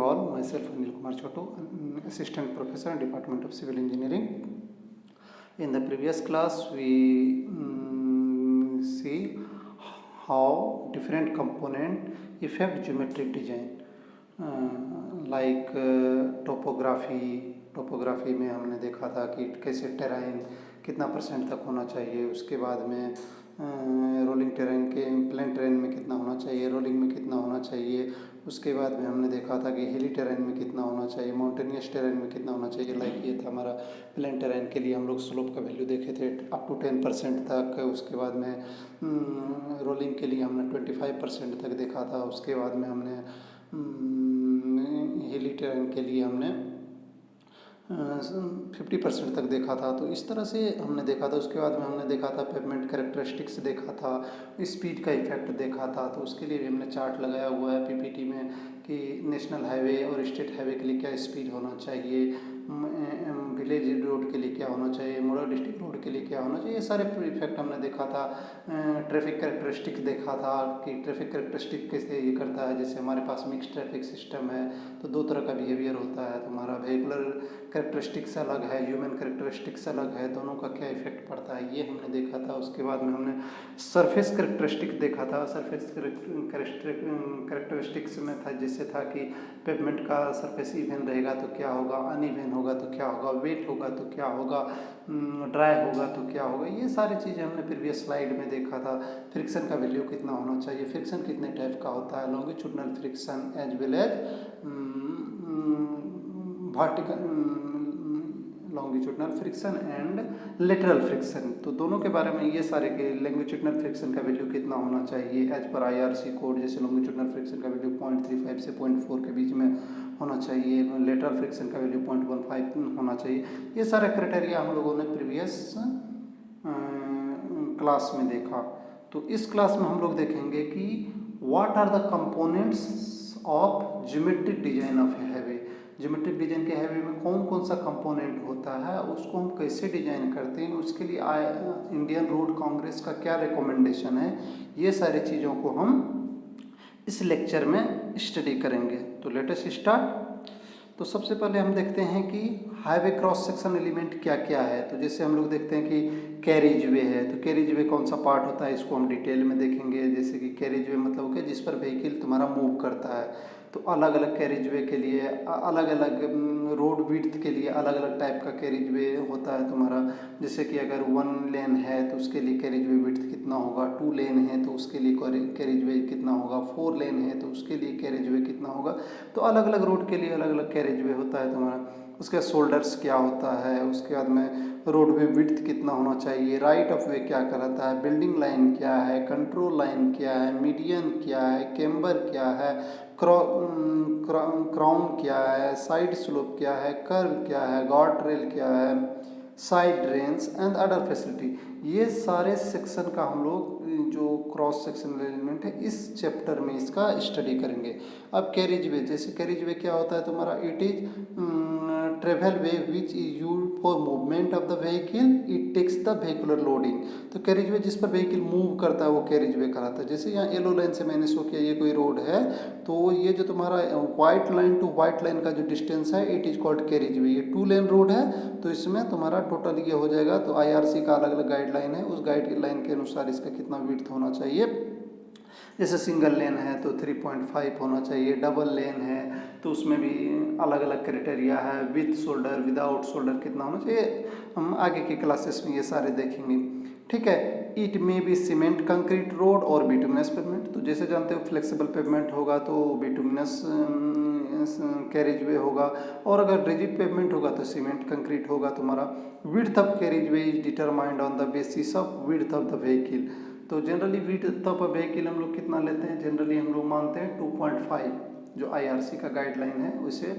all. Myself Anil Kumar Chotu, Assistant Professor, Department of Civil Engineering. In the previous class, we see how different component affect geometric design, like topography में हमने देखा था कि कैसे terrain कितना % तक होना चाहिए, उसके बाद में रोलिंग टेरेन के प्लेन टेरेन में कितना होना चाहिए, रोलिंग में कितना होना चाहिए, उसके बाद में हमने देखा था कि हिली टेरेन में कितना होना चाहिए, माउंटेनियस टेरेन में कितना होना चाहिए। लाइक ये था हमारा प्लेन टेरेन के लिए हम लोग स्लोप का वैल्यू देखे थे अप टू 10% तक, उसके बाद में रोलिंग के लिए हमने 25% तक देखा था, उसके बाद में हमने हिली टेरेन के लिए हमने 50% तक देखा था। तो इस तरह से हमने देखा था। उसके बाद में हमने देखा था पेवमेंट कैरेक्टरिस्टिक्स देखा था, स्पीड का इफेक्ट देखा था। तो उसके लिए भी हमने चार्ट लगाया हुआ है पीपीटी में कि नेशनल हाईवे और स्टेट हाईवे के लिए क्या स्पीड होना चाहिए, विलेज रोड के लिए क्या होना चाहिए, मॉडल डिस्ट्रिक्ट रोड के लिए क्या होना चाहिए, ये सारे इफेक्ट हमने देखा था। ट्रैफिक कैरेक्टरिस्टिक्स देखा था कि ट्रैफिक कैरेक्टरिस्टिक कैसे ये करता है। जैसे हमारे पास मिक्स ट्रैफिक सिस्टम है तो दो तरह का बिहेवियर होता है। तुम्हारा व्हीकुलर कैरेक्टरिस्टिक्स अलग है, ह्यूमन कैरेक्टरिस्टिक्स अलग है, दोनों का क्या इफेक्ट पड़ता है ये हमने देखा था। उसके बाद में हमने सरफेस कैरेक्टरिस्टिक देखा था। सरफेस कैरेक्टरिस्टिक्स में था जैसे था कि पेवमेंट का सरफेस इवन रहेगा तो क्या होगा, अनइवन होगा तो क्या होगा, वेट होगा तो क्या होगा, ड्राई होगा तो क्या होगा, ये सारी चीज़ें हमने प्रीवियस स्लाइड में देखा था। फ्रिक्शन का वैल्यू कितना होना चाहिए, फ्रिक्शन कितने टाइप का होता है, longitudinal friction as well as vertical longitudinal friction and lateral friction. तो दोनों के बारे में ये सारे के लॉन्गिट्यूडनल फ्रिक्शन का वैल्यू कितना होना चाहिए एज पर IRC कोड। जैसे लॉन्गिट्यूडनल फ्रिक्शन का वैल्यू 0.35 से 0.4 के बीच में होना चाहिए, लेटरल फ्रिक्शन का वैल्यू 0.15 होना चाहिए। ये सारे क्राइटेरिया हम लोगों ने प्रीवियस क्लास में देखा। तो इस क्लास में हम लोग देखेंगे कि what are the components of geometric design of a highway. Geometric design के हाईवे में कौन कौन सा कंपोनेंट होता है, उसको हम कैसे डिजाइन करते हैं, उसके लिए इंडियन रोड कांग्रेस का क्या रिकमेंडेशन है, ये सारी चीज़ों को हम इस लेक्चर में स्टडी करेंगे। तो लेट अस स्टार्ट। तो सबसे पहले हम देखते हैं कि हाईवे क्रॉस सेक्शन एलिमेंट क्या क्या है। तो जैसे हम लोग देखते हैं कि कैरिज वे है, तो कैरिज वे कौन सा पार्ट होता है इसको हम डिटेल में देखेंगे। जैसे कि कैरिज वे मतलब कि जिस पर व्हीकल तुम्हारा मूव करता है। तो अलग अलग कैरिज वे के लिए अलग अलग रोड विड्थ के लिए अलग अलग टाइप का कैरिज वे होता है तुम्हारा। जैसे कि अगर 1 लेन है तो उसके लिए कैरिज वे विड्थ कितना होगा, 2 लेन है तो उसके लिए कैरिज वे कितना होगा, 4 लेन है तो उसके लिए कैरिज वे कितना होगा। तो अलग अलग रोड के लिए अलग अलग कैरिज वे होता है तुम्हारा। उसके बाद शोल्डर्स क्या होता है, उसके बाद में रोड वे विड्थ कितना होना चाहिए, राइट ऑफ वे क्या कहलाता है, बिल्डिंग लाइन क्या है, कंट्रोल लाइन क्या है, मीडियन क्या है, कैम्बर क्या है, क्राउन क्या है, साइड स्लोप क्या है, कर्व क्या है, गार्ड रेल क्या है, side drains and other facility. ये सारे सेक्शन का हम लोग जो क्रॉस सेक्शन एलिमेंट है इस चैप्टर में इसका स्टडी करेंगे। अब कैरिज वे, जैसे कैरिज वे क्या होता है तुम्हारा, it is travel way which is use for movement of the vehicle, it takes the vehicular loading. तो कैरिज वे जिस पर व्हीकल मूव करता है वो कैरिज वे कहलाता है। जैसे यहाँ येलो लाइन से मैंने शो किया ये कोई रोड है, तो ये जो तुम्हारा white line to white line का जो डिस्टेंस है it is called carriageway. ये 2 लेन रोड है तो इसमें तुम्हारा टोटल ये हो जाएगा। तो IRC का अलग अलग गाइडलाइन है, उस गाइडलाइन के अनुसार इसका कितना विड्थ होना चाहिए। जैसे सिंगल लेन है तो 3.5 होना चाहिए, डबल लेन है तो उसमें भी अलग अलग क्राइटेरिया है, विद शोल्डर विदाउट शोल्डर कितना होना चाहिए। हम आगे के क्लासेस में ये सारे देखेंगे, ठीक है। It may be cement concrete road और बिटुमिनस पेवमेंट। तो जैसे जानते हो फ्लेक्सिबल पेवमेंट होगा तो बिटुमिनस कैरिज वे होगा, और अगर रिजिड पेवमेंट होगा तो सीमेंट कंक्रीट होगा तुम्हारा। Width of carriage way is determined on the basis of width of the vehicle. तो जनरली विड्थ ऑफ व्हीकल हम लोग कितना लेते हैं, जनरली हम लोग मानते हैं 2.5, जो IRC का गाइडलाइन है उसे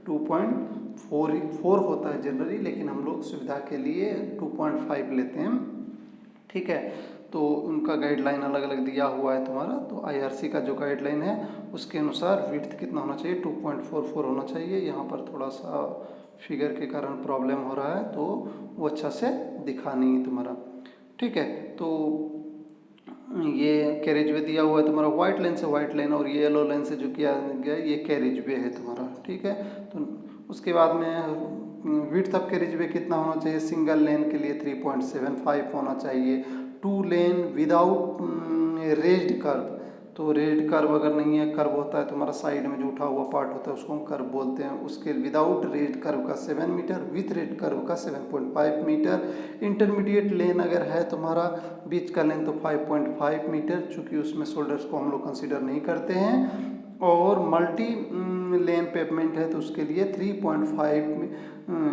2.44 होता है जनरली, लेकिन हम लोग सुविधा के लिए 2.5 लेते हैं, ठीक है। तो उनका गाइडलाइन अलग अलग दिया हुआ है तुम्हारा। तो IRC का जो गाइडलाइन है उसके अनुसार विड्थ कितना होना चाहिए, 2.44 होना चाहिए। यहाँ पर थोड़ा सा फिगर के कारण प्रॉब्लम हो रहा है तो वो अच्छा से दिखा नहीं है तुम्हारा, ठीक है। तो ये कैरेज वे दिया हुआ है तुम्हारा व्हाइट लाइन से व्हाइट लाइन और ये येलो लाइन से जो किया गया ये कैरेज वे है तुम्हारा, ठीक है। तो उसके बाद में विड्थ ऑफ कैरेज वे कितना होना चाहिए, सिंगल लेन के लिए 3.75 होना चाहिए, 2 लेन विदाउट रेज्ड कर्व। तो रेज्ड कर्व अगर नहीं है, कर्व होता है तुम्हारा साइड में जो उठा हुआ पार्ट होता है उसको हम कर्व बोलते हैं, उसके विदाउट रेज्ड कर्व का 7 मीटर, विथ रेज्ड कर्व का 7.5 मीटर। इंटरमीडिएट लेन अगर है तुम्हारा बीच का लेन तो 5.5 मीटर, चूँकि उसमें शोल्डर्स को हम लोग कंसिडर नहीं करते हैं। और मल्टी लेन पेवमेंट है तो उसके लिए 3.5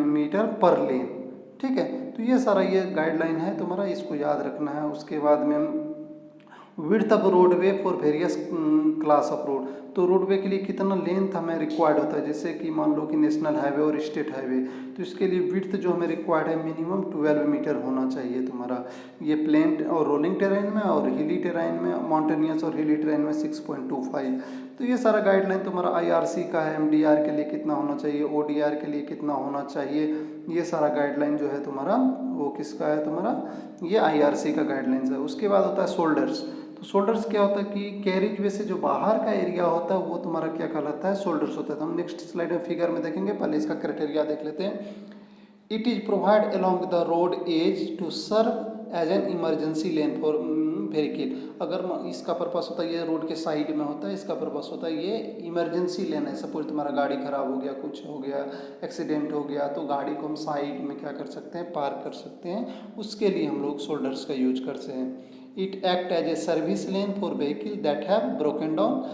मीटर पर लेन, ठीक है। तो ये सारा ये गाइडलाइन है तुम्हारा, इसको याद रखना है। उसके बाद में width of roadway for various class of road, तो रोडवे के लिए कितना लेंथ हमें रिक्वायर्ड होता है, जैसे कि मान लो कि नेशनल हाईवे और स्टेट हाईवे, तो इसके लिए विड्थ जो हमें रिक्वायर्ड है मिनिमम 12 मीटर होना चाहिए तुम्हारा। ये प्लेन और रोलिंग टेरेन में और हिली टेरेन में, माउंटेनियस और हिली टेरेन में 6.25। तो ये सारा गाइडलाइन तुम्हारा IRC का है, MDR के लिए कितना होना चाहिए, ODR के लिए कितना होना चाहिए, ये सारा गाइडलाइन जो है तुम्हारा वो किसका है तुम्हारा, ये IRC का गाइडलाइंस है। उसके बाद होता है शोल्डर्स। तो शोल्डर्स क्या होता है कि कैरेज वे से जो बाहर का एरिया होता है वो तुम्हारा क्या कहलाता है, शोल्डर्स होता है। तो हम नेक्स्ट स्लाइड में फिगर में देखेंगे, पहले इसका क्राइटेरिया देख लेते हैं। It is provide along the road as to serve as an emergency lane for vehicle. अगर इसका पर्पस होता है ये रोड के साइड में होता है, इसका पर्पस होता है ये इमरजेंसी लेन है। सपोज तुम्हारा गाड़ी खराब हो गया, कुछ हो गया, एक्सीडेंट हो गया, तो गाड़ी को हम साइड में क्या कर सकते हैं, पार्क कर सकते हैं, उसके लिए हम लोग शोल्डर्स का यूज करते हैं। It act as a service lane for vehicle that have broken down.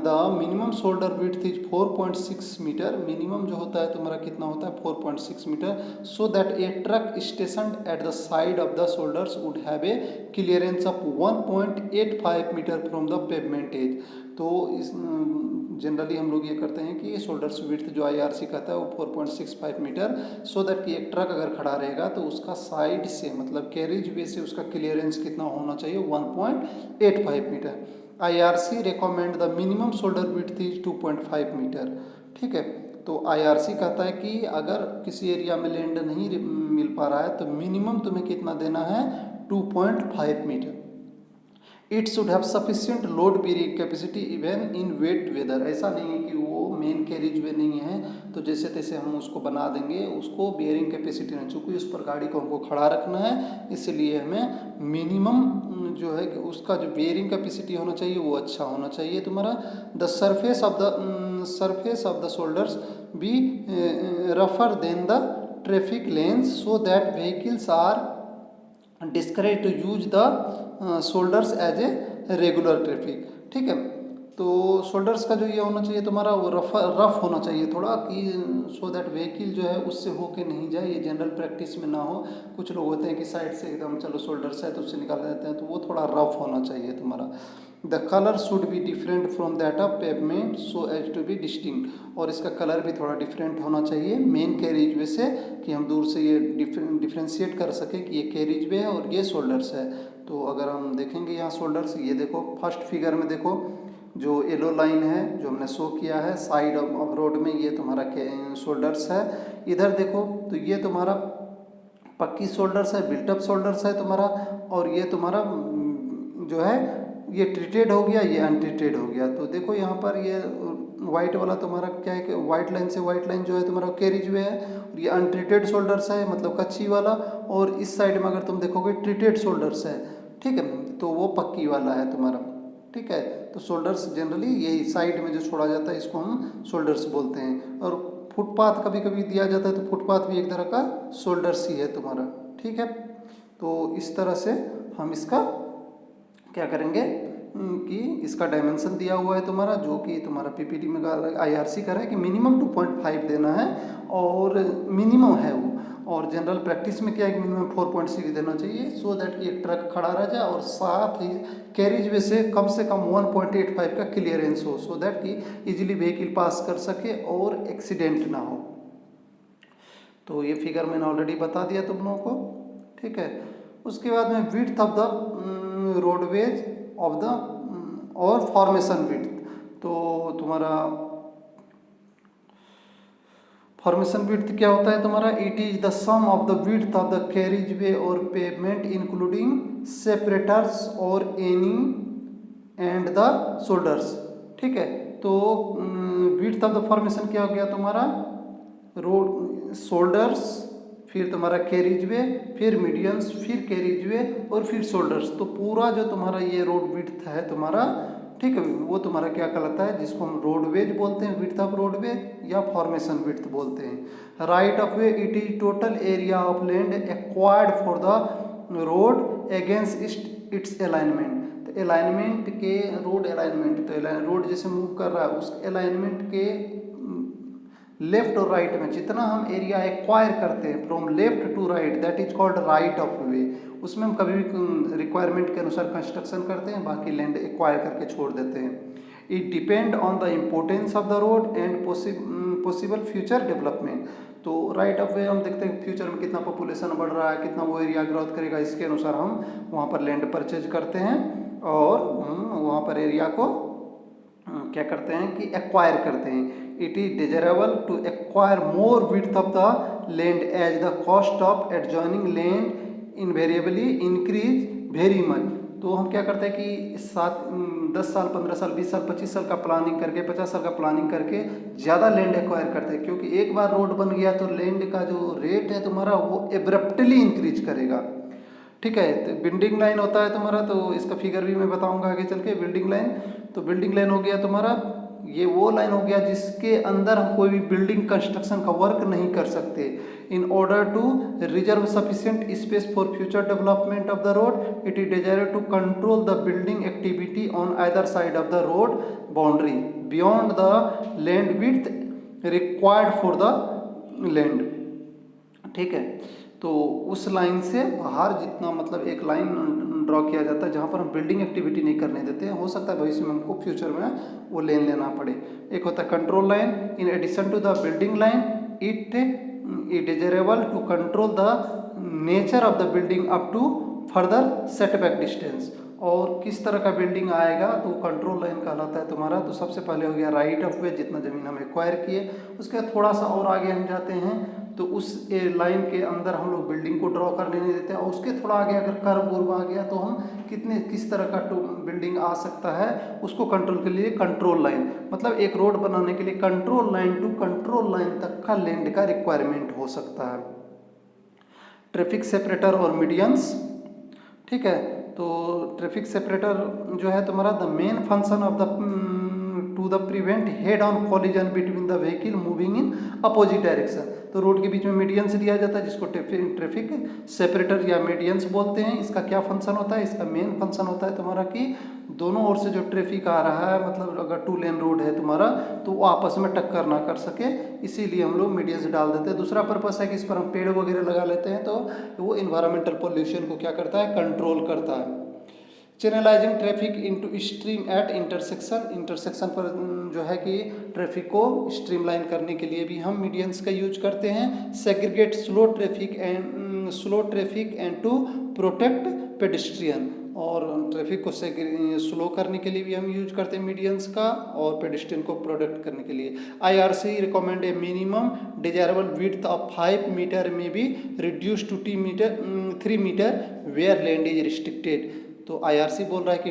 The minimum shoulder width is 4.6 metre, minimum जो होता है तुम्हारा कितना होता है 4.6 metre, so that a truck stationed at the side of the shoulders would have a clearance of 1.85 metre from the pavement edge। तो इस generally हम लोग ये करते हैं कि शोल्डर्स विड्थ जो IRC कहता है वो 4.65 मीटर, सो दैट कि एक ट्रक अगर खड़ा रहेगा तो उसका साइड से मतलब कैरेज वे से उसका क्लियरेंस कितना होना चाहिए, 1.85 metre. IRC recommend the minimum shoulder width is 2.5 metre, ठीक है। तो IRC कहता है कि अगर किसी एरिया में लैंड नहीं मिल पा रहा है तो मिनिमम तुम्हें कितना देना है, 2.5 metre. It should have sufficient load bearing capacity even in wet weather. ऐसा नहीं है कि वो मेन कैरेज वे नहीं है तो जैसे तैसे हम उसको बना देंगे, उसको बेयरिंग कैपेसिटी नहीं, चूँकि उस पर गाड़ी को हमको खड़ा रखना है, इसलिए हमें मिनिमम जो है उसका जो बेयरिंग कैपेसिटी होना चाहिए वो अच्छा होना चाहिए तुम्हारा। The surface of the shoulders be रफर than the traffic lanes so that vehicles are discourage to use the shoulders as a regular traffic, ठीक है। तो शोल्डर्स का जो ये होना चाहिए तुम्हारा वो रफ होना चाहिए थोड़ा, कि सो दैट व्हीकल जो है उससे होके नहीं जाए, ये जनरल प्रैक्टिस में ना हो। कुछ लोग होते हैं कि साइड से एकदम चलो शोल्डर्स है तो उससे निकाल देते हैं, तो वो थोड़ा रफ होना चाहिए तुम्हारा। The colour should be different from that of pavement so as to be distinct, और इसका कलर भी थोड़ा डिफरेंट होना चाहिए मेन कैरेज वे से, कि हम दूर से ये डिफ्रेंशिएट कर सके कि ये कैरेज वे है और ये शोल्डर्स है। तो अगर हम देखेंगे यहाँ शोल्डर्स, ये देखो फर्स्ट फिगर में देखो जो येलो लाइन है जो हमने शो किया है साइड ऑफ रोड में, ये तुम्हारा शोल्डर्स है। इधर देखो तो ये तुम्हारा पक्की शोल्डर्स है, बिल्टअप शोल्डर्स है तुम्हारा, और ये तुम्हारा जो है ये ट्रीटेड हो गया, ये अनट्रीटेड हो गया। तो देखो यहाँ पर ये वाइट वाला तुम्हारा क्या है कि वाइट लाइन से वाइट लाइन जो है तुम्हारा कैरेज वे है, और ये अनट्रीटेड शोल्डर्स है मतलब कच्ची वाला, और इस साइड में अगर तुम देखोगे ट्रीटेड शोल्डर्स है, ठीक है, तो वो पक्की वाला है तुम्हारा, ठीक है। तो शोल्डर्स जनरली यही साइड में जो छोड़ा जाता है इसको हम शोल्डर्स बोलते हैं। और फुटपाथ कभी कभी दिया जाता है तो फुटपाथ भी एक तरह का शोल्डर्स ही है तुम्हारा, ठीक है। तो इस तरह से हम इसका क्या करेंगे कि इसका डायमेंशन दिया हुआ है तुम्हारा, जो कि तुम्हारा PPT में IRC कर रहा है कि मिनिमम 2.5 देना है, और मिनिमम है वो, और जनरल प्रैक्टिस में क्या है कि मिनिमम 4.6 देना चाहिए, सो दैट कि एक ट्रक खड़ा रह जाए और साथ ही कैरेज वे से कम 1.85 का क्लियरेंस हो, सो दैट कि इजीली व्हीकल पास कर सके और एक्सीडेंट ना हो। तो ये फिगर मैंने ऑलरेडी बता दिया तुम लोगों को, ठीक है। उसके बाद में width of the roadways of the और फॉर्मेशन विड्थ, तो तुम्हारा फॉर्मेशन विड्थ क्या होता है तुम्हारा? It is the sum of the width of the carriage way और पेवमेंट इंक्लूडिंग सेपरेटर्स और एनी एंड द शोल्डर्स। ठीक है, तो विड्थ ऑफ द फॉर्मेशन क्या हो गया तुम्हारा? रोड, शोल्डर्स, फिर तुम्हारा कैरिज वे, फिर मीडियंस, फिर कैरिज वे और फिर शोल्डर्स। तो पूरा जो तुम्हारा ये रोड विड्थ है तुम्हारा, ठीक है, वो तुम्हारा क्या कहलाता है? जिसको हम रोडवेज बोलते हैं, विड्थ ऑफ रोडवेज या फॉर्मेशन विड्थ बोलते हैं। Right of way it is total area of land acquired for the road against it's alignment. तो अलाइनमेंट के, रोड अलाइनमेंट, तो रोड जैसे मूव कर रहा है उस अलाइनमेंट के लेफ्ट और राइट में जितना हम एरिया एक्वायर करते हैं from left to right, that is called right of way. उसमें हम कभी भी रिक्वायरमेंट के अनुसार कंस्ट्रक्शन करते हैं, बाकी लैंड एक्वायर करके छोड़ देते हैं। It depend on the importance of the road and possible future development. तो राइट ऑफ वे हम देखते हैं फ्यूचर में कितना पॉपुलेशन बढ़ रहा है, कितना वो एरिया ग्रोथ करेगा, इसके अनुसार हम वहाँ पर लैंड परचेज करते हैं और वहाँ पर एरिया को क्या करते हैं कि एक्वायर करते हैं। It is desirable to acquire more width of the land as the cost of adjoining land invariably increase very much. तो हम क्या करते हैं कि 10 साल, 15 साल, 20 साल, 25 साल का प्लानिंग करके, 50 साल का प्लानिंग करके ज़्यादा लैंड एक्वायर करते हैं, क्योंकि एक बार रोड बन गया तो लैंड का जो रेट है तुम्हारा वो एब्रप्टली इंक्रीज करेगा। ठीक है, तो बिल्डिंग लाइन होता है तुम्हारा, तो इसका फिगर भी मैं बताऊंगा आगे चल के। बिल्डिंग लाइन, तो बिल्डिंग लाइन हो गया तुम्हारा, ये वो लाइन हो गया जिसके अंदर हम कोई भी बिल्डिंग कंस्ट्रक्शन का वर्क नहीं कर सकते। In order to reserve sufficient space for future development of the road it is desired to control the building activity on either side of the road boundary beyond the land width required for the land. ठीक है, तो उस line से बाहर जितना, मतलब एक line draw किया जाता है जहाँ पर हम बिल्डिंग एक्टिविटी नहीं करने देते हैं। हो सकता है भविष्य में हमको फ्यूचर में वो लेन लेना पड़े। एक होता है control line. In addition to the building line it desirable to control the nature of the building up to further setback distance. और किस तरह का बिल्डिंग आएगा तो कंट्रोल लाइन कहलाता है तुम्हारा। तो सबसे पहले हो गया राइट ऑफ वे, जितना ज़मीन हम एक्वायर किए। उसके बाद थोड़ा सा और आगे हम जाते हैं तो उस लाइन के अंदर हम लोग बिल्डिंग को ड्रॉ करने नहीं देते हैं। और उसके थोड़ा आगे अगर कर्व वर्व आ गया तो हम किस तरह का बिल्डिंग आ सकता है उसको कंट्रोल के लिए कंट्रोल लाइन, मतलब एक रोड बनाने के लिए control line to control line तक का लैंड का रिक्वायरमेंट हो सकता है। ट्रैफिक सेपरेटर और मीडियंस। ठीक है, तो ट्रैफिक सेपरेटर जो है तुम्हारा the main function of the to the prevent head on collision between the vehicle moving in opposite direction. तो रोड के बीच में मीडियंस दिया जाता है जिसको ट्रैफिक सेपरेटर या मीडियंस बोलते हैं। इसका क्या फंक्शन होता है? इसका मेन फंक्शन होता है तुम्हारा कि दोनों ओर से जो ट्रैफिक आ रहा है, मतलब अगर 2 लेन रोड है तुम्हारा, तो वो आपस में टक्कर ना कर सके, इसीलिए हम लोग मीडियंस डाल देते हैं। दूसरा पर्पस है कि इस पर हम पेड़ वगैरह लगा लेते हैं तो वो इन्वायरमेंटल पोल्यूशन को क्या करता है? कंट्रोल करता है। Channelising traffic into stream at intersection. Intersection पर जो है कि ट्रैफिक को स्ट्रीमलाइन करने के लिए भी हम मीडियंस का यूज करते हैं। Segregate slow traffic and to protect pedestrian. और ट्रैफिक को स्लो करने के लिए भी हम यूज करते हैं मीडियंस का, और पेडिस्ट्रियन को प्रोटेक्ट करने के लिए। IRC recommend a minimum desirable width of 5 meter may be reduce to 3 meter where land is restricted. तो IRC बोल रहा है कि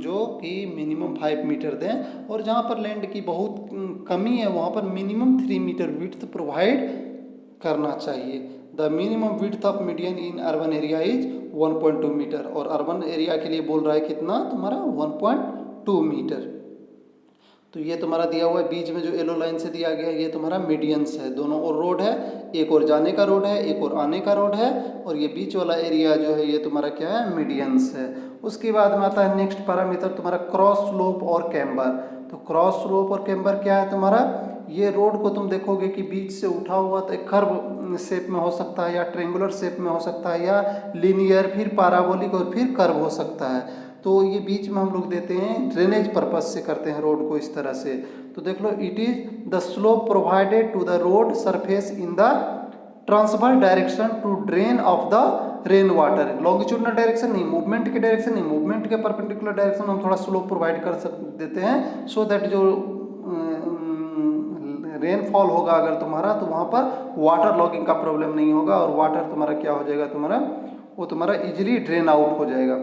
जो कि मिनिमम 5 मीटर दें, और जहाँ पर लैंड की बहुत कमी है वहाँ पर मिनिमम 3 मीटर विड्थ प्रोवाइड करना चाहिए। The minimum width of median in urban area is 1.2 metre, और अर्बन एरिया के लिए बोल रहा है कितना तुम्हारा? 1.2 मीटर। तो ये तुम्हारा दिया हुआ है, बीच में जो येलो लाइन से दिया गया है ये तुम्हारा मीडियंस है। दोनों और रोड है, एक और जाने का रोड है, एक और आने का रोड है, और ये बीच वाला एरिया जो है ये तुम्हारा क्या है? मीडियंस है। उसके बाद में आता है नेक्स्ट पैरामीटर तुम्हारा क्रॉस स्लोप और कैम्बर। तो क्रॉस स्लोप और कैम्बर क्या है तुम्हारा? ये रोड को तुम देखोगे कि बीच से उठा हुआ तो एक कर्व शेप में हो सकता है, या ट्रेंगुलर शेप में हो सकता है, या लीनियर, फिर पैराबोलिक और फिर कर्व हो सकता है। तो ये बीच में हम लोग देते हैं ड्रेनेज पर्पज से करते हैं रोड को इस तरह से। तो देख लो, it is the slope provided to the road surface in the transverse direction to drain off the rain water. Longitudinal direction नहीं, मूवमेंट के डायरेक्शन नहीं, मूवमेंट के परपेंडिकुलर डायरेक्शन हम थोड़ा स्लोप प्रोवाइड कर देते हैं, सो दैट जो रेनफॉल होगा अगर तुम्हारा, तो वहाँ पर वाटर लॉगिंग का प्रॉब्लम नहीं होगा और वाटर तुम्हारा क्या हो जाएगा, तुम्हारा वो तुम्हारा इजीली ड्रेन आउट हो जाएगा।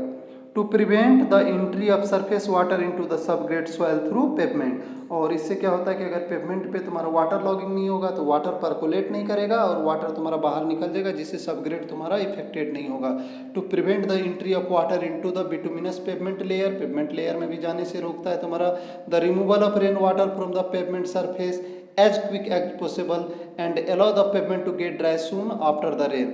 To prevent the entry of surface water into the subgrade soil through pavement, और इससे क्या होता है कि अगर पेवमेंट पे तुम्हारा वाटर लॉगिंग नहीं होगा तो वाटर परकोलेट नहीं करेगा और वाटर तुम्हारा बाहर निकल जाएगा, जिससे सबग्रेड तुम्हारा इफेक्टेड नहीं होगा। To prevent the entry of water into the bituminous pavement layer में भी जाने से रोकता है तुम्हारा। The removal of rain water from the pavement surface as quick as possible and allow the pavement to get dry soon after the rain.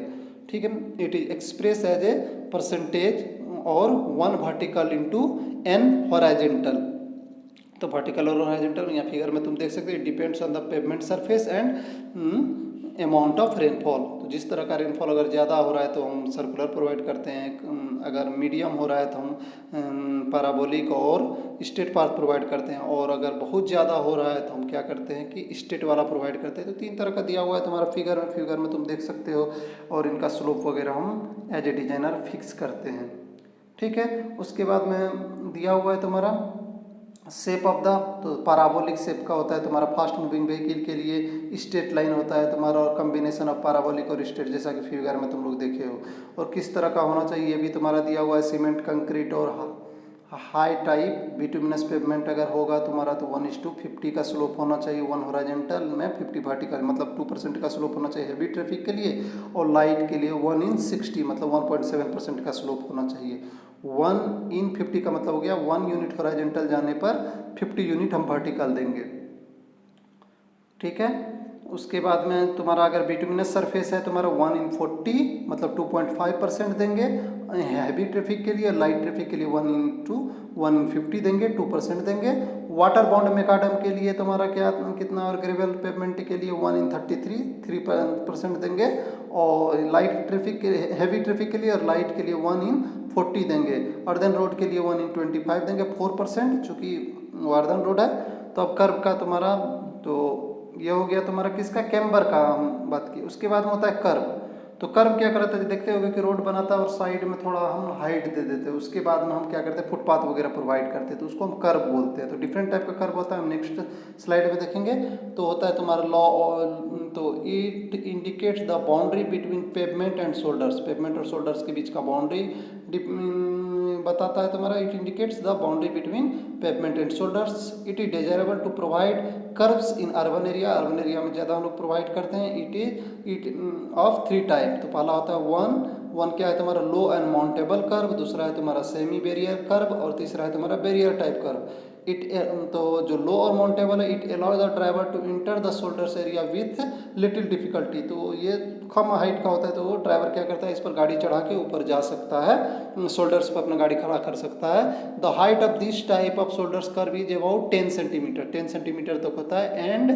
ठीक है, it is express as a percentage और 1 वर्टिकल इंटू n हॉरिजॉन्टल। तो vertical और horizontal यहाँ figure में तुम देख सकते हो, depends on the pavement surface and amount of rainfall. तो जिस तरह का रेनफॉल अगर ज़्यादा हो रहा है तो हम सर्कुलर प्रोवाइड करते हैं, अगर मीडियम हो रहा है तो हम पैराबोलिक और स्ट्रेट पाथ प्रोवाइड करते हैं, और अगर बहुत ज़्यादा हो रहा है तो हम क्या करते हैं कि स्ट्रेट वाला प्रोवाइड करते हैं। तो 3 तरह का दिया हुआ है तुम्हारा फिगर में तुम देख सकते हो, और इनका स्लोप वगैरह हम एज ए डिजाइनर फिक्स करते हैं। ठीक है, उसके बाद में दिया हुआ है तुम्हारा शेप ऑफ द, तो पैराबोलिक शेप का होता है तुम्हारा फास्ट मूविंग व्हीकल के लिए, स्ट्रेट लाइन होता है तुम्हारा, और कॉम्बिनेशन ऑफ पैराबोलिक और स्ट्रेट, जैसा कि फिगर में तुम लोग देखे हो। और किस तरह का होना चाहिए ये भी तुम्हारा दिया हुआ है, सीमेंट, कंक्रीट और हाई टाइप बिटुमिनस पेवमेंट अगर होगा तुम्हारा तो 1:50 का स्लोप होना चाहिए, 1 हॉरिजॉन्टल में 50 वर्टिकल, मतलब 2% का स्लोप होना चाहिए हेवी ट्रैफिक के लिए, और लाइट के लिए 1:60 मतलब 1.7% का स्लोप होना चाहिए। 1:50 का मतलब हो गया 1 यूनिट हॉरिजॉन्टल जाने पर 50 यूनिट हम वर्टिकल देंगे। ठीक है, उसके बाद में तुम्हारा अगर बिटुमिनस सरफेस है तुम्हारा 1:40 मतलब 2.5% देंगे हैवी ट्रैफिक के लिए, लाइट ट्रैफिक के लिए 1:50 देंगे, 2% देंगे। वाटर बॉन्ड मेकाडम के लिए तुम्हारा क्या कितना, और ग्रेवल पेवमेंट के लिए 1:33 3% देंगे, और लाइट ट्रैफिक के हैवी ट्रैफिक के लिए और लाइट के लिए 1:40 देंगे, और देन रोड के लिए 1:25 देंगे 4%, चूँकि वार्धन रोड है। तो अब कर्व का तुम्हारा, तो ये हो गया तुम्हारा किसका, कैम्बर का हम बात की। उसके बाद में होता है कर्व। तो कर्व क्या करता है, देखते होगे कि रोड बनाता है और साइड में थोड़ा हम हाइट दे देते हैं, उसके बाद में हम क्या करते हैं फुटपाथ वगैरह प्रोवाइड करते हैं, तो उसको हम कर्व बोलते हैं। तो डिफरेंट टाइप का कर्व होता है, हम नेक्स्ट स्लाइड में देखेंगे। तो होता है तुम्हारा लॉ, तो it indicates the boundary between pavement and shoulders, pavement और शोल्डर्स के बीच का बाउंड्री बताता है तुम्हारा। It indicates the boundary between pavement and shoulders. It is desirable to provide kerbs in urban area में ज़्यादा हम लोग प्रोवाइड करते हैं। It of 3 type. तो पहला होता है वन क्या है तुम्हारा लो एंड माउंटेबल कर्व, दूसरा है तुम्हारा सेमी बैरियर कर्व, और तीसरा है तुम्हारा बैरियर टाइप कर्व। तो जो लो और माउंटेबल है, it allow the driver to enter the shoulders area with little difficulty. तो ये कम हाइट का होता है, तो वो ड्राइवर क्या करता है, इस पर गाड़ी चढ़ा के ऊपर जा सकता है, शोल्डर्स पर अपना गाड़ी खड़ा कर सकता है। The height of this type of shoulders curve is about 10 centimetre, 10 centimetre तक होता है, and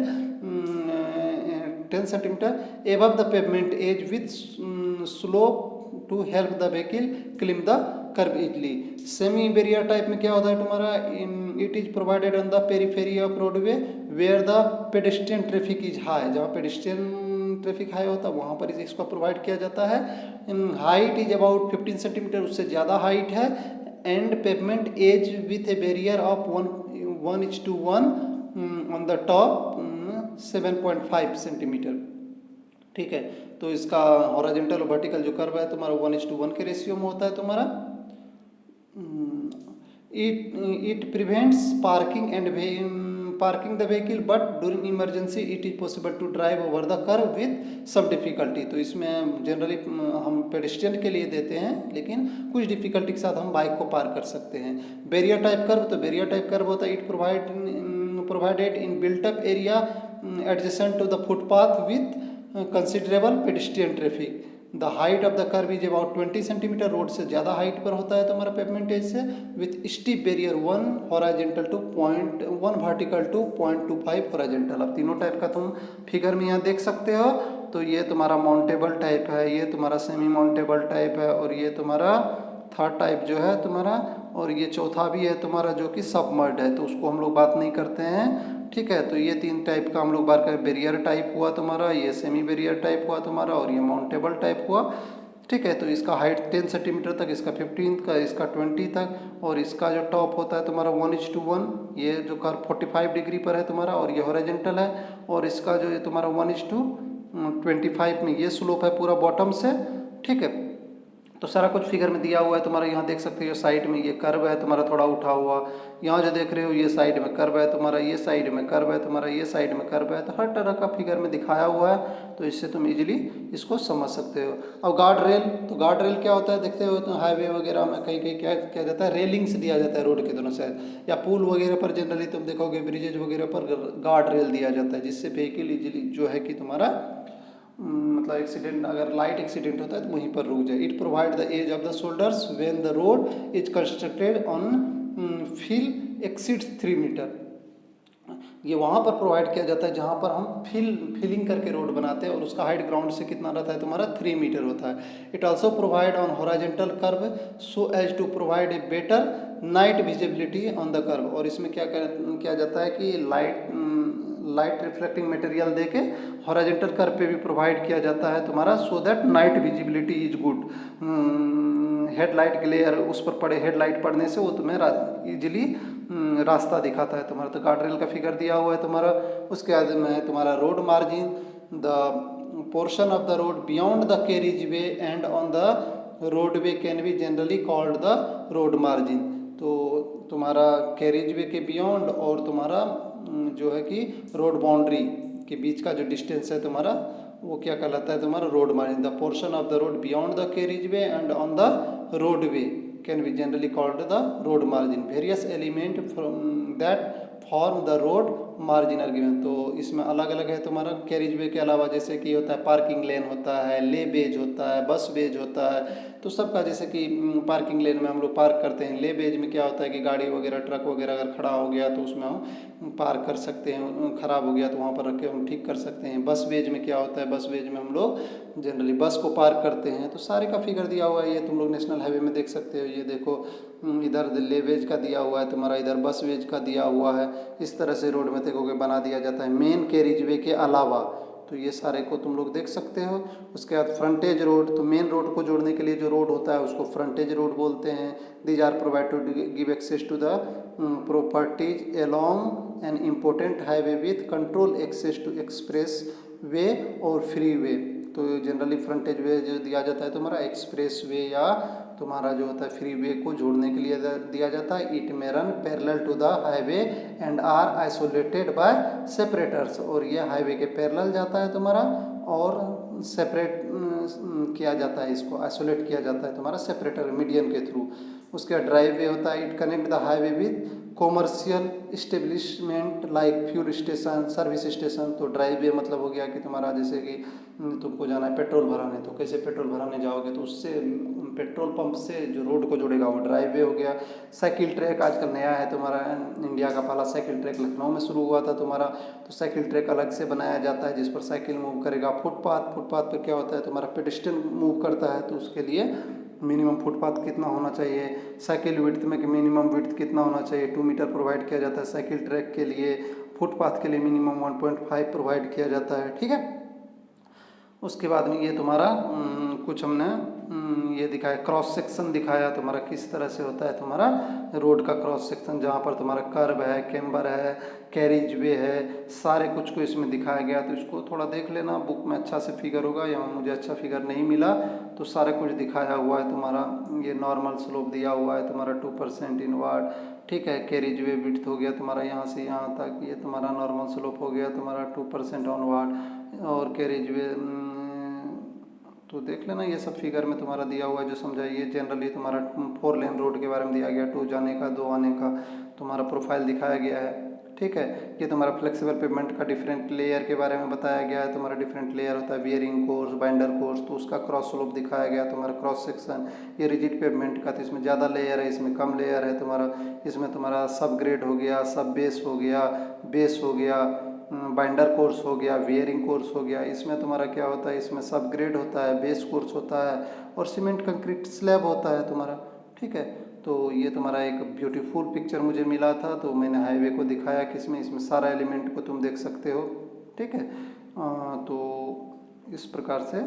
10 centimetre above the pavement edge with slope to help the vehicle climb the curve easily. Semi barrier type में क्या होता है तुम्हारा, it is provided on the periphery of roadway where the pedestrian traffic is high, जहाँ pedestrian traffic high होता है वहाँ पर इसको प्रोवाइड किया जाता है। हाइट इज अबाउट 15 सेंटीमीटर, उससे ज़्यादा हाइट है, and pavement edge with a barrier of 1:1 on the top 7.5 centimetre. ठीक है, तो इसका हॉरिजॉन्टल और वर्टिकल जो कर्व है तुम्हारा 1:1 के रेशियो में होता है तुम्हारा। It prevents parking the vehicle, but during emergency it is possible to drive over the curve with some difficulty. तो इसमें जनरली हम पेडेस्ट्रियन के लिए देते हैं, लेकिन कुछ डिफिकल्टी के साथ हम बाइक को पार कर सकते हैं। बैरियर टाइप कर्व, तो बैरियर टाइप कर्व होता है it provided in built up area adjacent to the footpath with considerable pedestrian traffic. The height of the curve is about 20 centimetre, road से ज़्यादा हाइट पर होता है तुम्हारा पेवमेंट एज से, with steep barrier 1 horizontal to 1 vertical to 0.25 horizontal. अब तीनों type का तुम फिगर में यहाँ देख सकते हो। तो ये तुम्हारा माउंटेबल टाइप है, ये तुम्हारा सेमी माउंटेबल टाइप है, और ये तुम्हारा थर्ड टाइप जो है तुम्हारा, और ये चौथा भी है तुम्हारा जो कि सबमर्ड है, तो उसको हम लोग बात नहीं करते हैं। ठीक है, तो ये 3 टाइप का हम लोग बात करें। बैरियर टाइप हुआ तुम्हारा, ये सेमी बैरियर टाइप हुआ तुम्हारा, और ये माउंटेबल टाइप हुआ। ठीक है। तो इसका हाइट 10 सेंटीमीटर तक, इसका 15 का, इसका 20 तक, और इसका जो टॉप होता है तुम्हारा 1:1, ये जो कर्व 45 डिग्री पर है तुम्हारा, और ये हॉरिजॉन्टल है, और इसका जो ये तुम्हारा 1:25 में ये स्लोप है पूरा बॉटम से। ठीक है। तो सारा कुछ फिगर में दिया हुआ है तुम्हारा। यहाँ देख सकते हो साइड में ये कर्व है तुम्हारा थोड़ा उठा हुआ, यहाँ जो देख रहे हो ये साइड में कर्व है तुम्हारा, ये साइड में कर्व है तुम्हारा, ये साइड में कर्व है। तो हर तरह का फिगर में दिखाया हुआ है, तो इससे तुम इजीली इसको समझ सकते हो। अब गार्ड रेल, तो गार्ड रेल क्या होता है देखते हो, तो हाईवे वगैरह में कहीं कहीं क्या किया जाता है, रेलिंग्स दिया जाता है रोड के दोनों साइड, या पुल वगैरह पर जनरली तुम देखोगे ब्रिजेज वगैरह पर गार्ड रेल दिया जाता है, जिससे व्हीकल इजीली जो है कि तुम्हारा मतलब एक्सीडेंट, अगर लाइट एक्सीडेंट होता है तो वहीं पर रुक जाए। It provide the edge of the shoulders when the road is constructed on fill exceeds 3 metre. ये वहाँ पर प्रोवाइड किया जाता है जहाँ पर हम फिलिंग करके रोड बनाते हैं, और उसका हाइट ग्राउंड से कितना रहता है तुम्हारा 3 मीटर होता है। It also provide on horizontal curve so as to provide a better night visibility on the curve. और इसमें क्या किया जाता है कि लाइट रिफ्लेक्टिंग मटेरियल देके हॉरिजॉन्टल कर्व पे भी प्रोवाइड किया जाता है तुम्हारा, so that night visibility is good. Headlight glare उस पर पड़े, हेडलाइट पड़ने से वो तुम्हें इजीली रास्ता दिखाता है तुम्हारा। तो गार्ड रेल का फिगर दिया हुआ है तुम्हारा। उसके बाद में है तुम्हारा road margin, the portion of the road beyond the carriage way and on the roadway can be generally called the road margin. तो तुम्हारा कैरिज वे के बियॉन्ड और तुम्हारा जो है कि रोड बाउंड्री के बीच का जो डिस्टेंस है तुम्हारा, वो क्या कहलाता है तुम्हारा road margin. The portion of the road beyond the carriage way and on the roadway can be generally called the road margin. Various element from that form the road margin are given. तो इसमें अलग अलग है तुम्हारा carriage वे के अलावा, जैसे कि होता है पार्किंग लेन होता है, ले बेज होता है, बस बेज होता है। तो सबका जैसे कि पार्किंग लेन में हम लोग पार्क करते हैं, ले बेज में क्या होता है कि गाड़ी वगैरह ट्रक वगैरह अगर खड़ा हो गया तो उसमें हम पार्क कर सकते हैं, ख़राब हो गया तो वहाँ पर रख के हम ठीक कर सकते हैं। बस बेज में क्या होता है, बस बेज में हम लोग जनरली बस को पार्क करते हैं। तो सारे का फिगर दिया हुआ है, ये तुम लोग नेशनल हाईवे में देख सकते हो। ये देखो इधर ले वेज का दिया हुआ है तुम्हारा, इधर बस वेज का दिया हुआ है। इस तरह से रोड में देखोगे बना दिया जाता है मेन कैरिज वे के अलावा। तो ये सारे को तुम लोग देख सकते हो। उसके बाद फ्रंटेज रोड, तो मेन रोड को जोड़ने के लिए जो रोड होता है उसको फ्रंटेज रोड बोलते हैं। These are provide to give access to the properties along an important highway with control access to expressway और फ्री वे। तो जनरली फ्रंटेज वे जो दिया जाता है तुम्हारा एक्सप्रेस वे या तुम्हारा जो होता है फ्री वे को जोड़ने के लिए दिया जाता है। It may run parallel to the highway and are isolated by separators. और ये हाईवे के पैरेलल जाता है तुम्हारा और सेपरेट किया जाता है, इसको आइसोलेट किया जाता है तुम्हारा सेपरेटर मीडियन के थ्रू। उसके ड्राइव वे होता है, it connect the highway with commercial establishment like fuel station, service station. तो ड्राइव वे मतलब हो गया कि तुम्हारा जैसे कि तुमको जाना है पेट्रोल भराने, तो कैसे पेट्रोल भराने जाओगे, तो उससे पेट्रोल पंप से जो रोड को जोड़ेगा वो ड्राइव वे हो गया। साइकिल ट्रैक आजकल नया है तुम्हारा, इंडिया का पहला साइकिल ट्रैक लखनऊ में शुरू हुआ था तुम्हारा। तो साइकिल ट्रैक अलग से बनाया जाता है जिस पर साइकिल मूव करेगा। फुटपाथ पर क्या होता है तुम्हारा पेडेस्ट्रियन मूव करता है, तो उसके लिए मिनिमम फुटपाथ कितना होना चाहिए, साइकिल विड्थ में कि मिनिमम विड्थ कितना होना चाहिए, 2 मीटर प्रोवाइड किया जाता है साइकिल ट्रैक के लिए। फुटपाथ के लिए मिनिमम 1.5 प्रोवाइड किया जाता है। ठीक है। उसके बाद में ये तुम्हारा कुछ हमने ये दिखाया, क्रॉस सेक्शन दिखाया तुम्हारा किस तरह से होता है तुम्हारा रोड का क्रॉस सेक्शन, जहाँ पर तुम्हारा कर्व है, कैम्बर है, कैरिज वे है, सारे कुछ को इसमें दिखाया गया। तो इसको थोड़ा देख लेना, बुक में अच्छा से फिगर होगा, यहाँ मुझे अच्छा फिगर नहीं मिला। तो सारा कुछ दिखाया हुआ है तुम्हारा। ये नॉर्मल स्लोप दिया हुआ है तुम्हारा 2% इनवर्ड। ठीक है। कैरिज वे विड्थ हो गया तुम्हारा यहाँ से यहाँ तक, ये तुम्हारा नॉर्मल स्लोप हो गया तुम्हारा 2% ऑनवर्ड। और कैरिज वे तो देख लेना, ये सब फिगर में तुम्हारा दिया हुआ है जो समझाइए। जनरली तुम्हारा 4 लेन रोड के बारे में दिया गया, 2 जाने का 2 आने का तुम्हारा प्रोफाइल दिखाया गया है। ठीक है। ये तुम्हारा फ्लेक्सिबल पेमेंट का डिफरेंट लेयर के बारे में बताया गया है। तुम्हारा डिफरेंट लेयर होता है, बियरिंग कोर्स, बाइंडर कोर्स, तो उसका क्रॉस स्लोप दिखाया गया तुम्हारा क्रॉस सेक्शन। ये रिजिड पेमेंट का, तो इसमें ज़्यादा लेयर है, इसमें कम लेयर है तुम्हारा। इसमें तुम्हारा सब ग्रेड हो गया, सब बेस हो गया, बेस हो गया, बाइंडर कोर्स हो गया, वियरिंग कोर्स हो गया। इसमें तुम्हारा क्या होता है, इसमें सब ग्रेड होता है, बेस कोर्स होता है और सीमेंट कंक्रीट स्लैब होता है तुम्हारा। ठीक है। तो ये तुम्हारा एक ब्यूटीफुल पिक्चर मुझे मिला था, तो मैंने हाईवे को दिखाया कि इसमें सारा एलिमेंट को तुम देख सकते हो। ठीक है। तो इस प्रकार से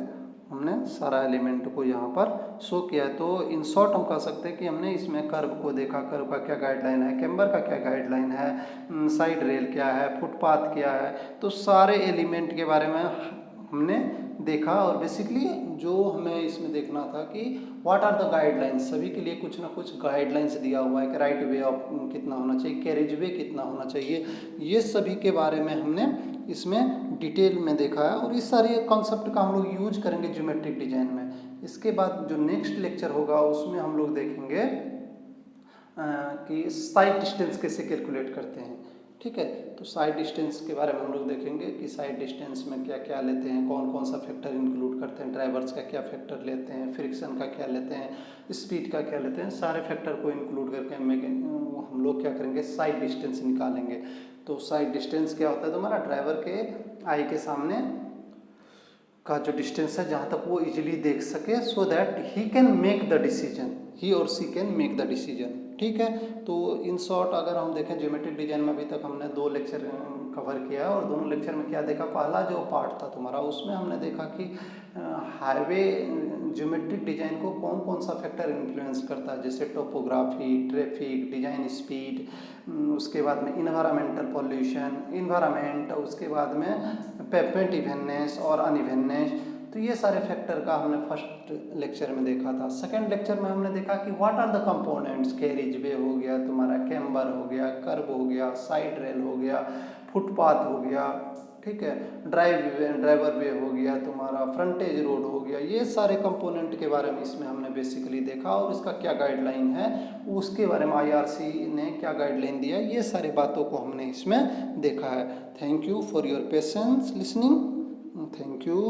हमने सारा एलिमेंट को यहाँ पर शो किया है। तो इन शॉर्ट हम कह सकते हैं कि हमने इसमें कर्व को देखा, कर्व का क्या गाइडलाइन है, कैम्बर का क्या गाइडलाइन है, साइड रेल क्या है, फुटपाथ क्या है, तो सारे एलिमेंट के बारे में हमने देखा। और बेसिकली जो हमें इसमें देखना था कि व्हाट आर द गाइडलाइंस, सभी के लिए कुछ ना कुछ गाइडलाइंस दिया हुआ है कि राइट वे ऑफ कितना होना चाहिए, कैरेज वे कितना होना चाहिए, ये सभी के बारे में हमने इसमें डिटेल में देखा है। और इस सारे कॉन्सेप्ट का हम लोग यूज करेंगे ज्योमेट्रिक डिजाइन में। इसके बाद जो नेक्स्ट लेक्चर होगा उसमें हम लोग देखेंगे कि साइड डिस्टेंस कैसे कैलकुलेट करते हैं। ठीक है, तो साइड डिस्टेंस के बारे में हम लोग देखेंगे कि साइड डिस्टेंस में क्या क्या लेते हैं, कौन कौन सा फैक्टर इंक्लूड करते हैं, ड्राइवर्स का क्या फैक्टर लेते हैं, फ्रिक्शन का क्या लेते हैं, स्पीड का क्या लेते हैं, सारे फैक्टर को इंक्लूड करके हम लोग क्या करेंगे, साइड डिस्टेंस निकालेंगे। तो साइड डिस्टेंस क्या होता है, तो हमारा ड्राइवर के आई के सामने का जो डिस्टेंस है जहाँ तक वो इजीली देख सके, so that he can make the decision, he or she can make the decision. ठीक है, तो इन शॉर्ट अगर हम देखें ज्योमेट्रिक डिजाइन में अभी तक हमने 2 लेक्चर कवर किया है। और दोनों लेक्चर में क्या देखा, पहला जो पार्ट था तुम्हारा उसमें हमने देखा कि हाईवे ज्योमेट्रिक डिजाइन को कौन कौन सा फैक्टर इन्फ्लुएंस करता है, जैसे टोपोग्राफी, ट्रैफिक, डिजाइन स्पीड, उसके बाद में इन्वायरमेंटल पॉल्यूशन, इन्वायरमेंट, उसके बाद में पेवमेंट इवेननेस और अनइवेननेस। तो ये सारे फैक्टर का हमने फर्स्ट लेक्चर में देखा था। सेकंड लेक्चर में हमने देखा कि what are the components, carriage way हो गया, तुम्हारा कैम्बर हो गया, कर्व हो गया, साइड रेल हो गया, फुटपाथ हो गया, ठीक है, ड्राइवर वे हो गया, तुम्हारा फ्रंटेज रोड हो गया। ये सारे कंपोनेंट के बारे में इसमें हमने बेसिकली देखा और इसका क्या गाइडलाइन है उसके बारे में IRC ने क्या गाइडलाइन दिया, ये सारी बातों को हमने इसमें देखा है। Thank you for your patience listening, thank you.